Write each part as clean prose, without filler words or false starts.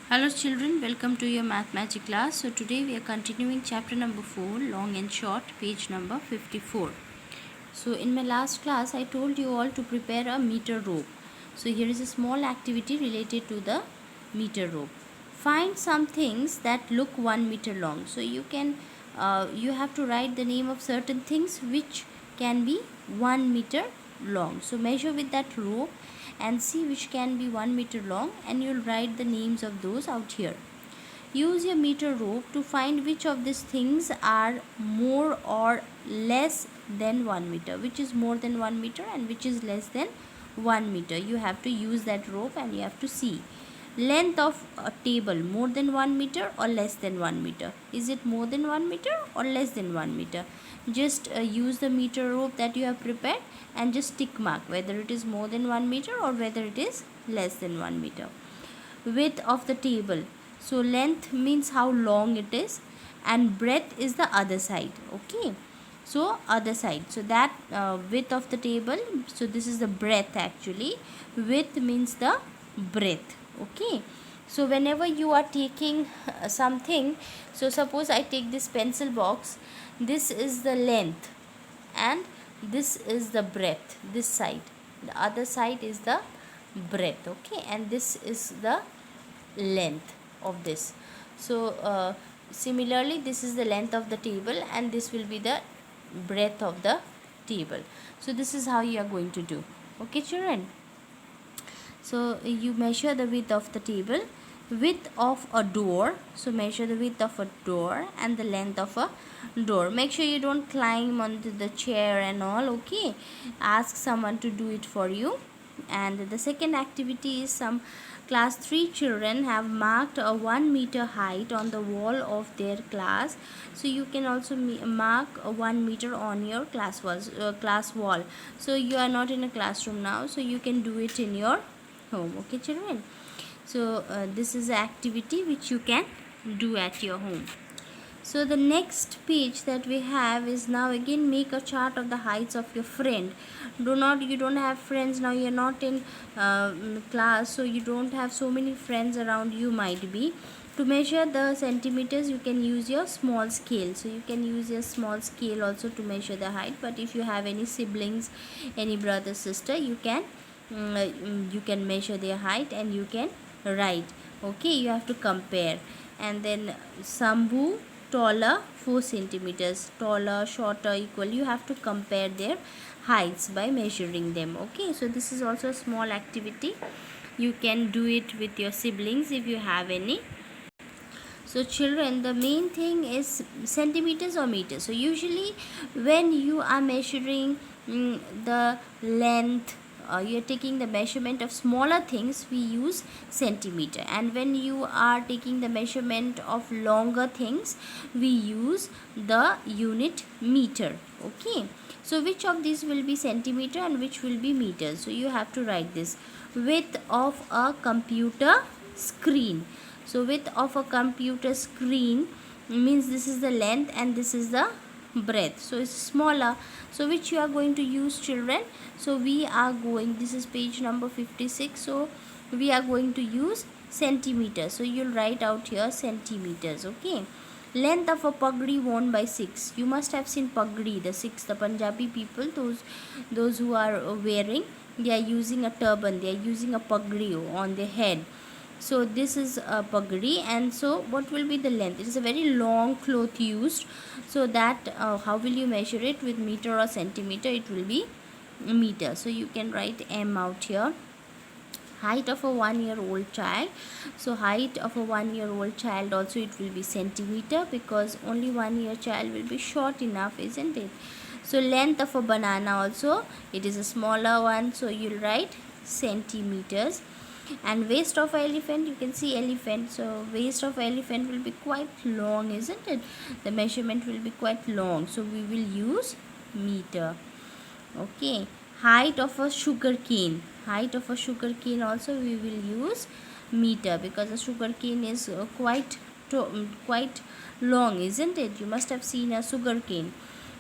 Hello children, welcome to your math magic class. So today we are continuing chapter number 4, long and short, page number 54. So in my last class I told you all to prepare a meter rope. So here is a small activity related to the meter rope. Find some things that look 1 meter long. So you have to write the name of certain things which can be 1 meter long. So measure with that rope and see which can be 1 meter long, and you'll write the names of those out here. Use your meter rope to find which of these things are more or less than 1 meter, which is more than 1 meter and which is less than 1 meter. You have to use that rope and you have to see. Length of a table, more than 1 meter or less than 1 meter. Is it more than 1 meter or less than 1 meter? Just use the meter rope that you have prepared and just tick mark whether it is more than 1 meter or whether it is less than 1 meter. Width of the table, so length means how long it is and breadth is the other side. Okay, so other side, so that width of the table, so this is the breadth actually. Width means the breadth. Okay, so whenever you are taking something, so suppose I take this pencil box, this is the length and this is the breadth, this side, the other side is the breadth. Okay, and this is the length of this. So similarly this is the length of the table and this will be the breadth of the table. So this is how you are going to do. Okay children, so you measure the width of the table, width of a door, so measure the width of a door and the length of a door. Make sure you don't climb onto the chair and all. Okay, ask someone to do it for you. And the second activity is some class 3 children have marked a 1 meter height on the wall of their class. So you can also mark a 1 meter on your class wall. So you are not in a classroom now, so you can do it in your home. Okay children, so this is an activity which you can do at your home. So the next page that we have is, now again make a chart of the heights of your friend. You don't have friends now, you're not in class, so you don't have so many friends around you might be. To measure the centimeters you can use your small scale, so you can use your small scale also to measure the height. But if you have any siblings, any brother sister, you can measure their height and you can write. Okay, you have to compare. And then Sambhu taller 4 centimeters, taller, shorter, equal, you have to compare their heights by measuring them. Okay, so this is also a small activity, you can do it with your siblings if you have any. So children, the main thing is centimeters or meters. So usually when you are measuring the length, you're taking the measurement of smaller things, we use centimeter, and when you are taking the measurement of longer things, we use the unit meter. Okay, so which of these will be centimeter and which will be meters? So you have to write this. Width of a computer screen, so width of a computer screen means this is the length and this is the breadth, so it's smaller. So which you are going to use children? So we are going, this is page number 56, so we are going to use centimeters. So you'll write out here centimeters. Okay, length of a pagdi worn by Sikhs, you must have seen pagdi, the Sikhs, the Punjabi people, those who are wearing, they are using a turban, they are using a pagdi on their head. So this is a pagdi, and so what will be the length? It is a very long cloth used, so that how will you measure it? With meter or centimeter? It will be meter. So you can write M out here. Height of a 1-year-old child, so height of a 1-year-old child also it will be centimeter, because only 1-year child will be short enough, isn't it? So length of a banana also, it is a smaller one, so you'll write centimeters. And waist of elephant, you can see elephant, so waist of elephant will be quite long, isn't it? The measurement will be quite long, so we will use meter. Okay, height of a sugar cane, height of a sugar cane also we will use meter, because the sugar cane is quite long, isn't it? You must have seen a sugar cane.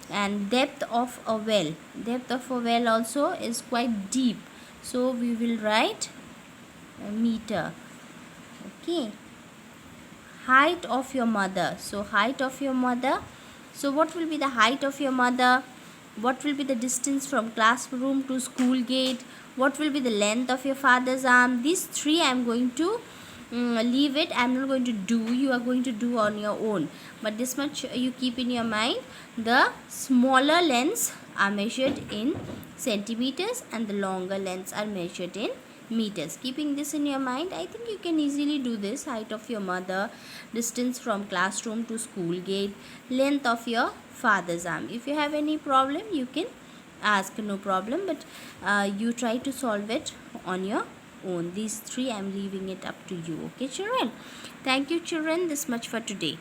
And depth of a well, depth of a well also is quite deep, so we will write meter. Okay, height of your mother. So height of your mother. So what will be the height of your mother? What will be the distance from classroom to school gate? What will be the length of your father's arm? These three I am going to leave it. I am not going to do. You are going to do on your own. But this much you keep in your mind. The smaller lengths are measured in centimeters and the longer lengths are measured in meters. Keeping this in your mind, I think you can easily do this. Height of your mother, distance from classroom to school gate, length of your father's arm. If you have any problem, you can ask, no problem, but you try to solve it on your own. These three I am leaving it up to you. Okay children, thank you children, this much for today.